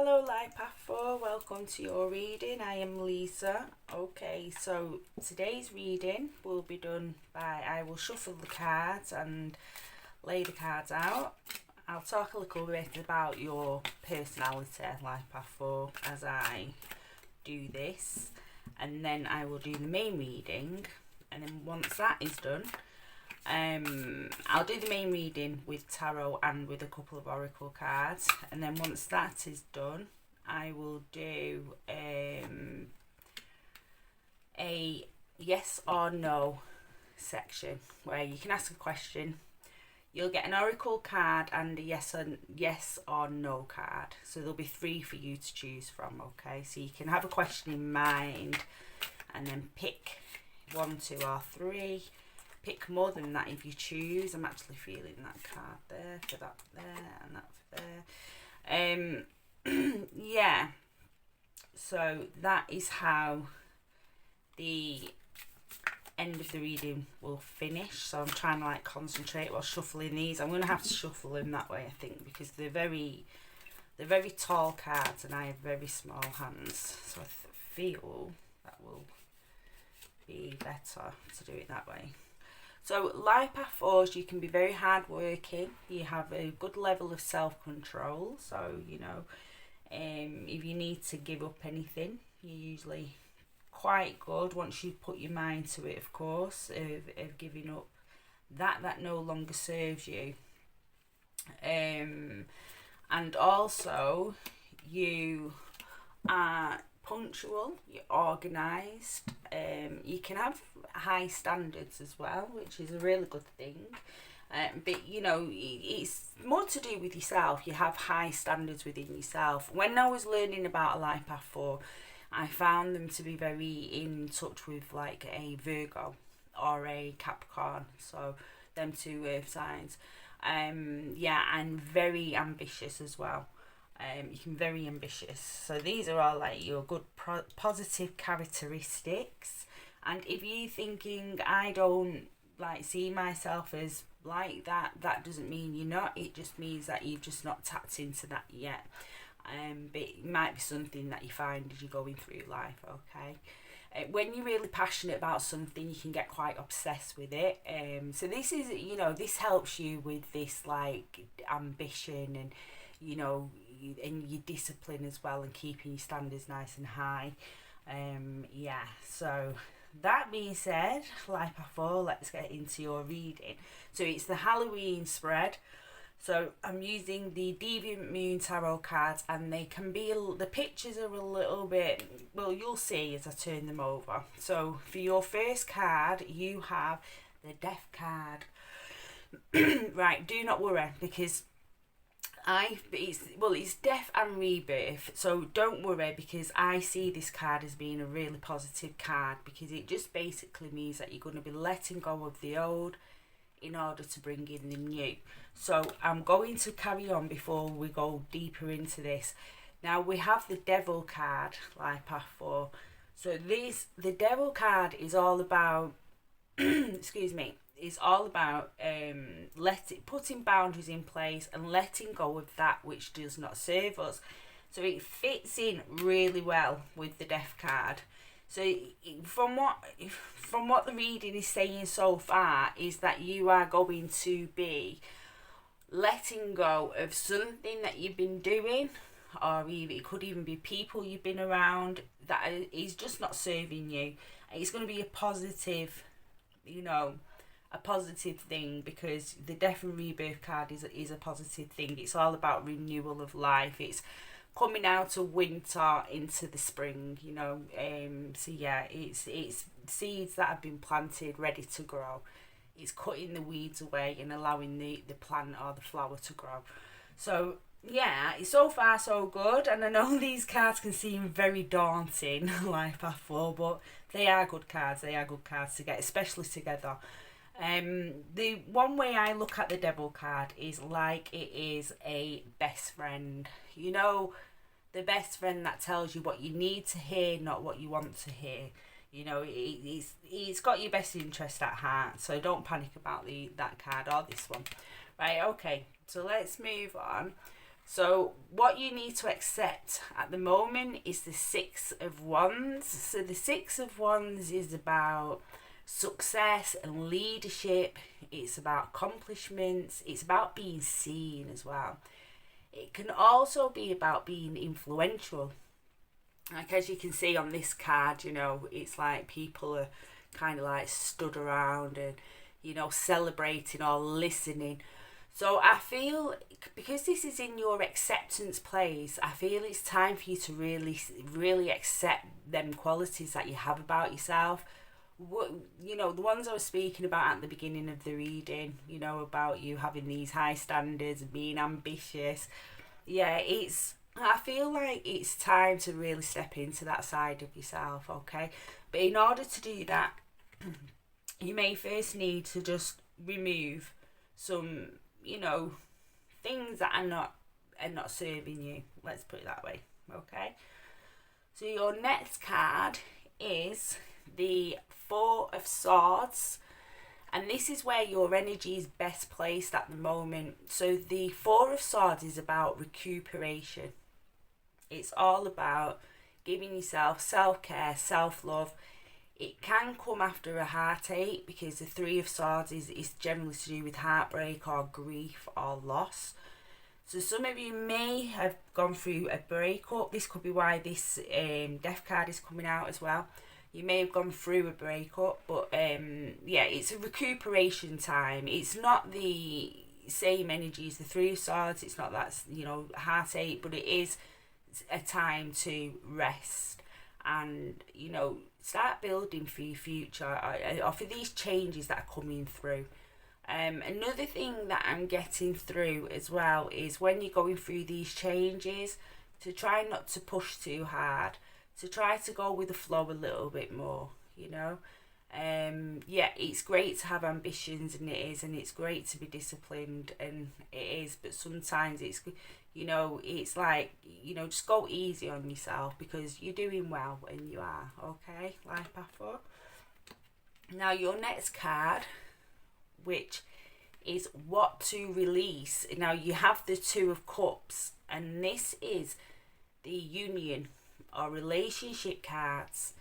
Hello Life Path 4, welcome to your reading. I am Lisa. Okay, so today's reading will be done by, I will shuffle the cards and lay the cards out. I'll talk a little bit about your personality, Life Path 4, as I do this. And then I will do the main reading. And then once that is done, I'll do the main reading with tarot and with a couple of oracle cards, and then once that is done I will do a yes or no section where you can ask a question. You'll get an oracle card and a yes or no card, so there'll be 3 for you to choose from. Okay, so you can have a question in mind and then pick 1, 2 or 3. Pick more than that if you choose. I'm actually feeling that card there, for that there, and that for there. Yeah. So that is how the end of the reading will finish. So I'm trying to concentrate while shuffling these. I'm going to have to shuffle them that way, I think, because they're very tall cards and I have very small hands. So I feel that will be better to do it that way. So Life Path 4s, you can be very hard working. You have a good level of self-control. So, if you need to give up anything, you're usually quite good once you put your mind to it, of course, of giving up that no longer serves you. And also, you are punctual, you're organised, you can have high standards as well, which is a really good thing. But it's more to do with yourself. You have high standards within yourself. When I was learning about a Life Path 4, I found them to be very in touch with like a Virgo or a Capricorn, so them 2 earth signs. And very ambitious as well. You can be very ambitious. So these are all like your good positive characteristics. And if you're thinking, I don't see myself as like that, that doesn't mean you're not. It just means that you've just not tapped into that yet. But it might be something that you find as you're going through life. Okay. When you're really passionate about something, you can get quite obsessed with it. So this is, this helps you with this ambition and and your discipline as well, and keeping your standards nice and high. So that being said, Life Path 4, let's get into your reading. So it's the Halloween spread. So I'm using the Deviant Moon tarot cards, and they can be, the pictures are a little bit, well, you'll see as I turn them over. So for your first card, you have the Death card. Right, do not worry, because it's death and rebirth, so don't worry, because I see this card as being a really positive card, because it just basically means that you're going to be letting go of the old in order to bring in the new. So I'm going to carry on before we go deeper into this. Now we have the Devil card, Life Path 4. So the Devil card is all about excuse me, is all about putting boundaries in place and letting go of that which does not serve us. So it fits in really well with the Death card. So from what the reading is saying so far, is that you are going to be letting go of something that you've been doing, or even it could even be people you've been around that is just not serving you. It's going to be a positive, a positive thing, because the Death and Rebirth card is a positive thing. It's all about renewal of life. It's coming out of winter into the spring, it's seeds that have been planted ready to grow. It's cutting the weeds away and allowing the plant or the flower to grow. So so far so good. And I know these cards can seem very daunting, Life Path 4, but they are good cards. They are good cards to get, especially together. The one way I look at the Devil card is like it is a best friend. The best friend that tells you what you need to hear, not what you want to hear. It's got your best interest at heart, so don't panic about that card or this one. Right, okay, so let's move on. So what you need to accept at the moment is the Six of Wands. So the Six of Wands is about success and leadership. It's about accomplishments. It's about being seen as well. It can also be about being influential. Like as you can see on this card, you know, it's like people are kind of like stood around and, you know, celebrating or listening. So I feel, because this is in your acceptance place, I feel it's time for you to really accept them qualities that you have about yourself. What, you know, the ones I was speaking about at the beginning of the reading, you know, about you having these high standards and being ambitious. Yeah, I feel like it's time to really step into that side of yourself, okay? But in order to do that, you may first need to just remove some, you know, things that are not serving you. Let's put it that way, okay? So your next card is the Four of Swords, and this is where your energy is best placed at the moment. So the Four of Swords is about recuperation. It's all about giving yourself self-care, self-love. It can come after a heartache, because the Three of Swords is generally to do with heartbreak or grief or loss. So some of you may have gone through a breakup. This could be why this Death card is coming out as well. You may have gone through a breakup, but yeah, it's a recuperation time. It's not the same energy as the Three of Swords. It's not that, you know, heartache, but it is a time to rest and, you know, start building for your future or for these changes that are coming through. Another thing that I'm getting through as well is when you're going through these changes, to try not to push too hard, to try to go with the flow a little bit more, you know. Yeah, it's great to have ambitions, and it's great to be disciplined, and it is, but sometimes it's, you know, it's like, you know, just go easy on yourself, because you're doing well and you are, okay, Life Path 4. Now your next card, which is what to release. Now you have the Two of Cups, and this is the union or relationship cards.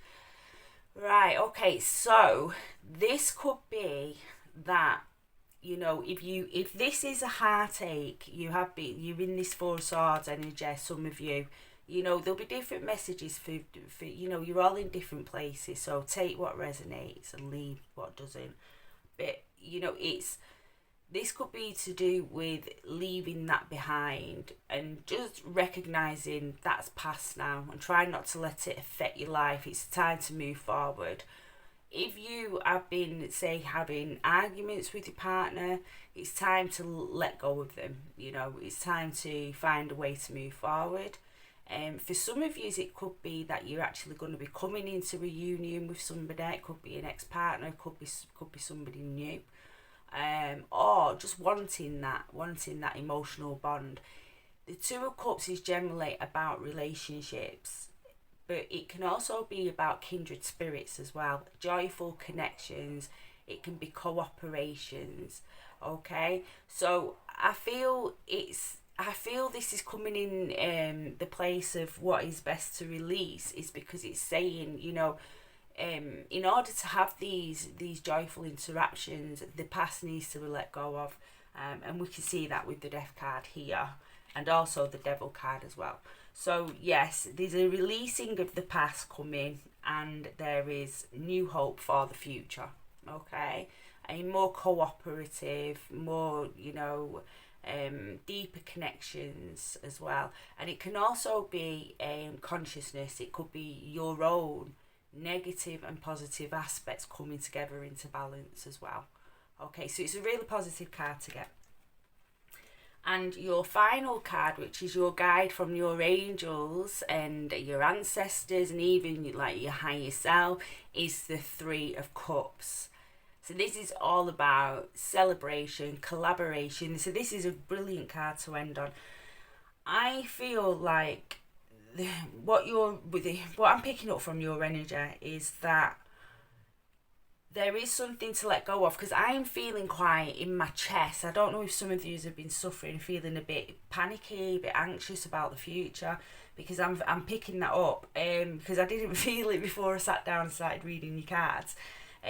Right, okay, so this could be that, you know, if this is a heartache, you're in this Four of Swords energy, some of you, you know, there'll be different messages for, you know, you're all in different places, so take what resonates and leave what doesn't. But, you know, this could be to do with leaving that behind and just recognising that's past now, and try not to let it affect your life. It's time to move forward. If you have been, say, having arguments with your partner, it's time to let go of them. You know, it's time to find a way to move forward. For some of you, it could be that you're actually going to be coming into a union with somebody. It could be an ex-partner, it could be somebody new. Or just wanting that emotional bond. The Two of Cups is generally about relationships, but it can also be about kindred spirits as well, joyful connections. It can be cooperations, okay? So I feel this is coming in the place of what is best to release, is because it's saying, you know, in order to have these joyful interactions, the past needs to be let go of, and we can see that with the Death card here, and also the Devil card as well. So yes, there's a releasing of the past coming, and there is new hope for the future, okay? A more cooperative, more, you know, deeper connections as well. And it can also be consciousness. It could be your own negative and positive aspects coming together into balance as well. Okay, so it's a really positive card to get. And your final card, which is your guide from your angels and your ancestors and even like your higher self, is the Three of Cups. So this is all about celebration, collaboration. So this is a brilliant card to end on. I feel like what I'm picking up from your energy is that there is something to let go of, because I'm feeling quite in my chest. I don't know if some of you have been suffering, feeling a bit panicky, a bit anxious about the future, because I'm picking that up, because I didn't feel it before I sat down and started reading your cards.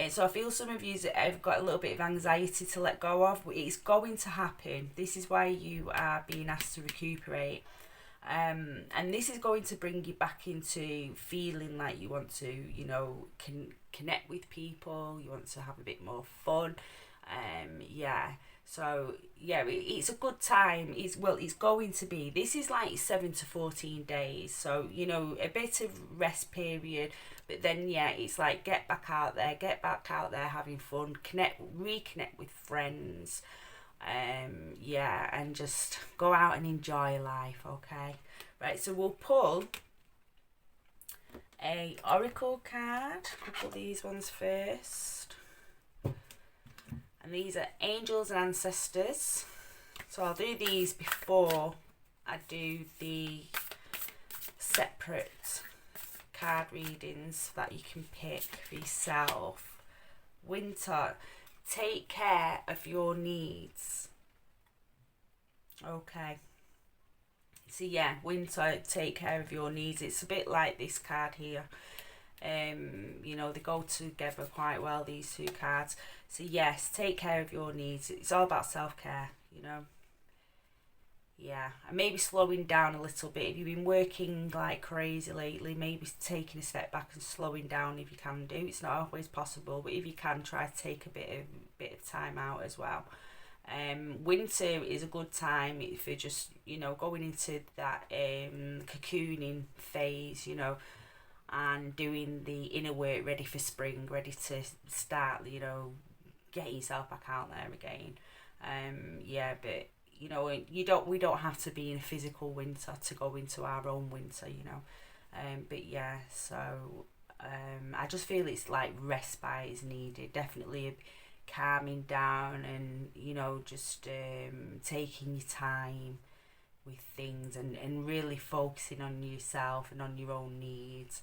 So I feel some of you have got a little bit of anxiety to let go of. It's going to happen. This is why you are being asked to recuperate. And this is going to bring you back into feeling like you want to, you know, connect with people. You want to have a bit more fun. Yeah. So yeah, it's a good time. It's going to be. This is like 7 to 14 days. So, you know, a bit of rest period. But then, yeah, it's like get back out there having fun, reconnect with friends, yeah, and just go out and enjoy life, okay? Right, so we'll pull a oracle card. We'll pull these ones first. And these are angels and ancestors. So I'll do these before I do the separate card readings that you can pick for yourself. Winter, take care of your needs. Okay. So yeah, winter, take care of your needs. It's a bit like this card here. You know, they go together quite well, these two cards. So yes, take care of your needs. It's all about self-care, you know. Yeah, and maybe slowing down a little bit. If you've been working like crazy lately, maybe taking a step back and slowing down if you can do. It's not always possible, but if you can, try to take a bit of time out as well. Winter is a good time if you're just, you know, going into that cocooning phase, you know, and doing the inner work, ready for spring, ready to start, you know, getting yourself back out there again. Yeah, but you know, we don't have to be in a physical winter to go into our own winter, you know. But yeah, so I just feel it's like respite is needed. Definitely calming down and, you know, just taking your time with things and really focusing on yourself and on your own needs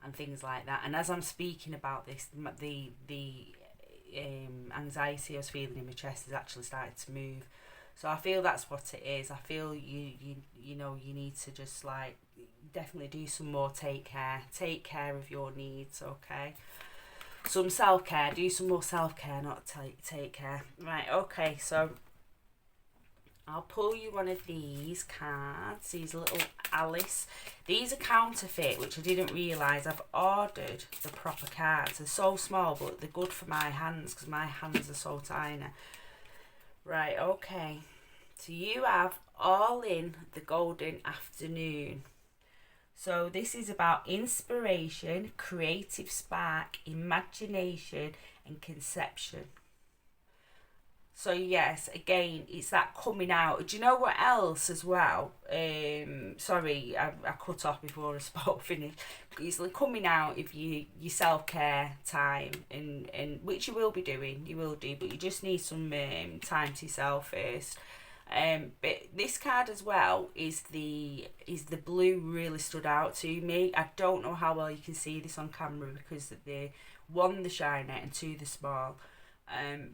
and things like that. And as I'm speaking about this, the anxiety I was feeling in my chest is actually starting to move. So I feel that's what it is. I feel you know, you need to just like definitely do some more take care of your needs, okay? Some self-care, do some more self-care, not take care. Right, okay, so I'll pull you one of these cards, these little Alice. These are counterfeit, which I didn't realise. I've ordered the proper cards. They're so small, but they're good for my hands because my hands are so tiny. Right, okay. So you have All in the Golden Afternoon. So this is about inspiration, creative spark, imagination, and conception. So yes, again, it's that coming out. Do you know what else as well? Sorry, I cut off before I spoke finished. It's like coming out of your self-care time, and which you will be doing, but you just need some time to yourself first. But this card as well is the blue really stood out to me. I don't know how well you can see this on camera because the one, the shiny, and two, the small.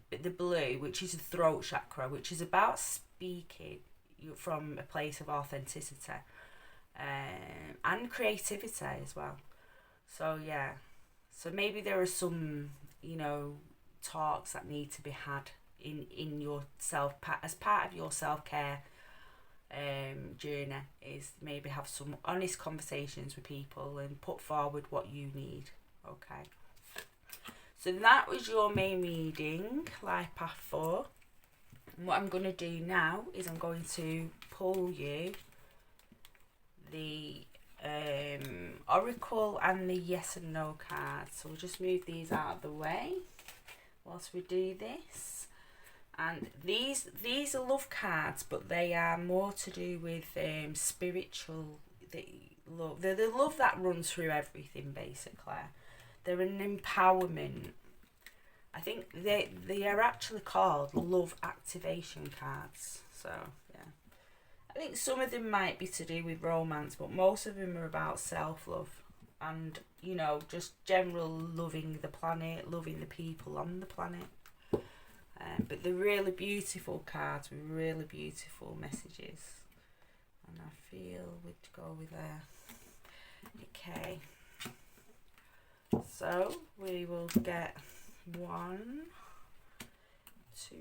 But the blue, which is the throat chakra, which is about speaking from a place of authenticity and creativity as well. So yeah, so maybe there are some, you know, talks that need to be had in your as part of your self-care journey, is maybe have some honest conversations with people and put forward what you need, okay? So that was your main reading, Life Path 4. And what I'm going to do now is I'm going to pull you the Oracle and the Yes and No cards. So we'll just move these out of the way whilst we do this. And these are love cards, but they are more to do with spiritual love. They're the love that runs through everything, basically. They're an empowerment. I think they are actually called love activation cards. So yeah, I think some of them might be to do with romance, but most of them are about self-love. and, you know, just general loving the planet, loving the people on the planet. But they're really beautiful cards with really beautiful messages. And I feel we'd go with there. Okay. So we will get 1, 2,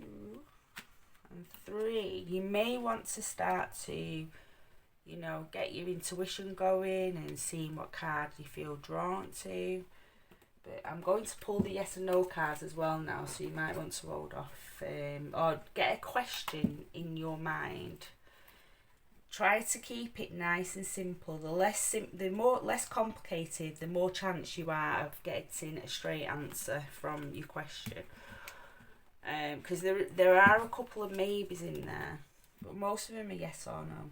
and 3. You may want to start to, you know, get your intuition going and seeing what card you feel drawn to. But I'm going to pull the yes and no cards as well now, so you might want to hold off or get a question in your mind. Try to keep it nice and simple. The less complicated, the more chance you are of getting a straight answer from your question. Because there are a couple of maybes in there, but most of them are yes or no.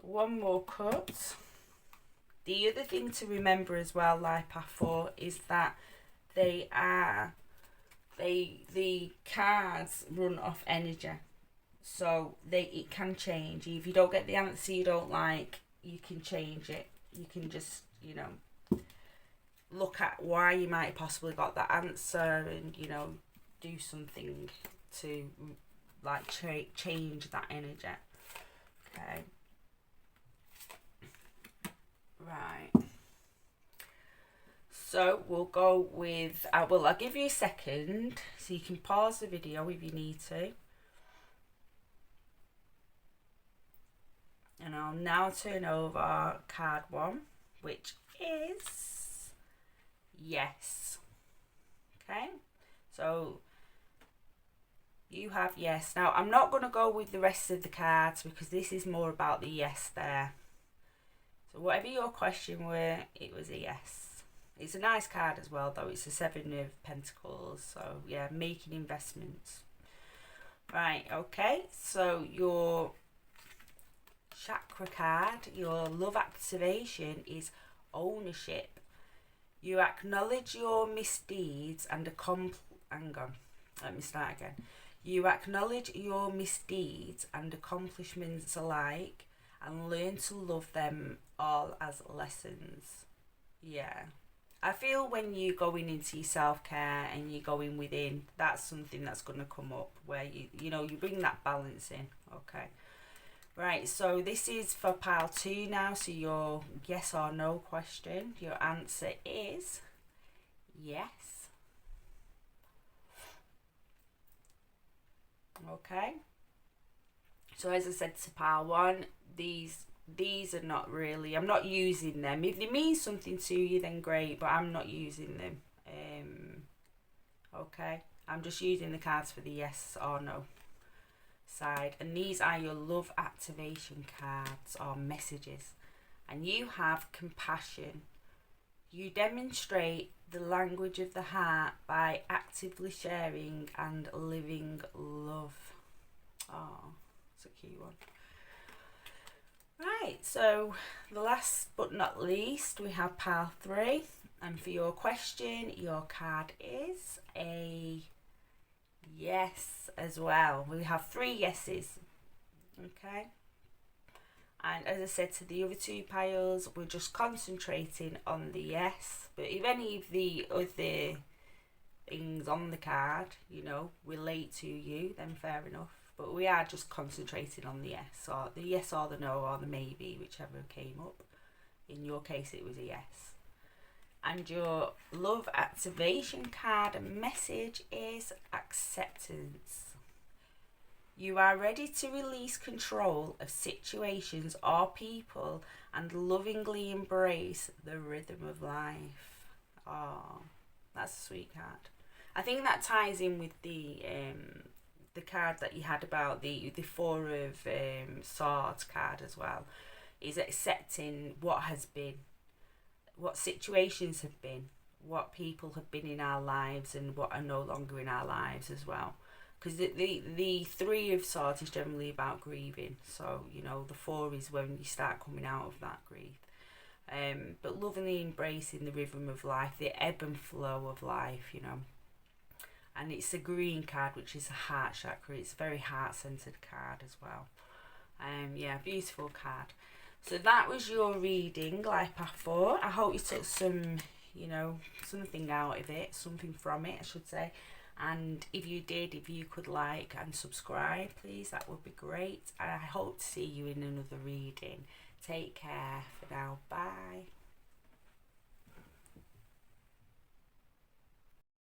One more cut. The other thing to remember as well, Life Path 4, is that the cards run off energy, so it can change. If you don't get the answer you don't like, you can change it. You can just, you know, look at why you might have possibly got that answer, and, you know, do something to like change that energy. Okay. Right. So we'll go with, I'll give you a second so you can pause the video if you need to. And I'll now turn over card 1, which is yes. Okay, so you have yes. Now I'm not going to go with the rest of the cards because this is more about the yes there. So whatever your question were, it was a yes. It's a nice card as well, though. It's a 7 of Pentacles. So yeah, making investments. Right, okay. So your chakra card, your love activation is ownership. You acknowledge your misdeeds and hang on. Let me start again. You acknowledge your misdeeds and accomplishments alike and learn to love them all as lessons. Yeah. I feel when you're going into your self-care and you're going within, that's something that's going to come up where you know, you bring that balance in. Okay. Right, so this is for pile 2 now. So your yes or no question, your answer is yes. Okay. So as I said to pile 1, these are not really, I'm not using them. If they mean something to you, then great, but I'm not using them. Okay, I'm just using the cards for the yes or no side, and these are your love activation cards or messages. And you have compassion. You demonstrate the language of the heart by actively sharing and living love. Oh, it's a cute one. Right, so the last but not least, we have pile 3, and for your question, your card is a yes as well. We have 3 yeses. Okay, and as I said to the other 2 piles, we're just concentrating on the yes. But if any of the other things on the card, you know, relate to you, then fair enough. But we are just concentrating on the yes or the no or the maybe, whichever came up. In your case, it was a yes. And your love activation card and message is acceptance. You are ready to release control of situations or people and lovingly embrace the rhythm of life. Oh, that's a sweet card. I think that ties in with the card that you had about the 4 of Swords card as well, is accepting what has been, what situations have been, what people have been in our lives and what are no longer in our lives as well. Because the 3 of Swords is generally about grieving, so, you know, the 4 is when you start coming out of that grief. But lovingly embracing the rhythm of life, the ebb and flow of life, you know. And it's a green card, which is a heart chakra. It's a very heart-centered card as well. Yeah, beautiful card. So that was your reading, Life Path 4. I hope you took some, something out of it, something from it, I should say. And if you did, if you could like and subscribe, please, that would be great. I hope to see you in another reading. Take care for now.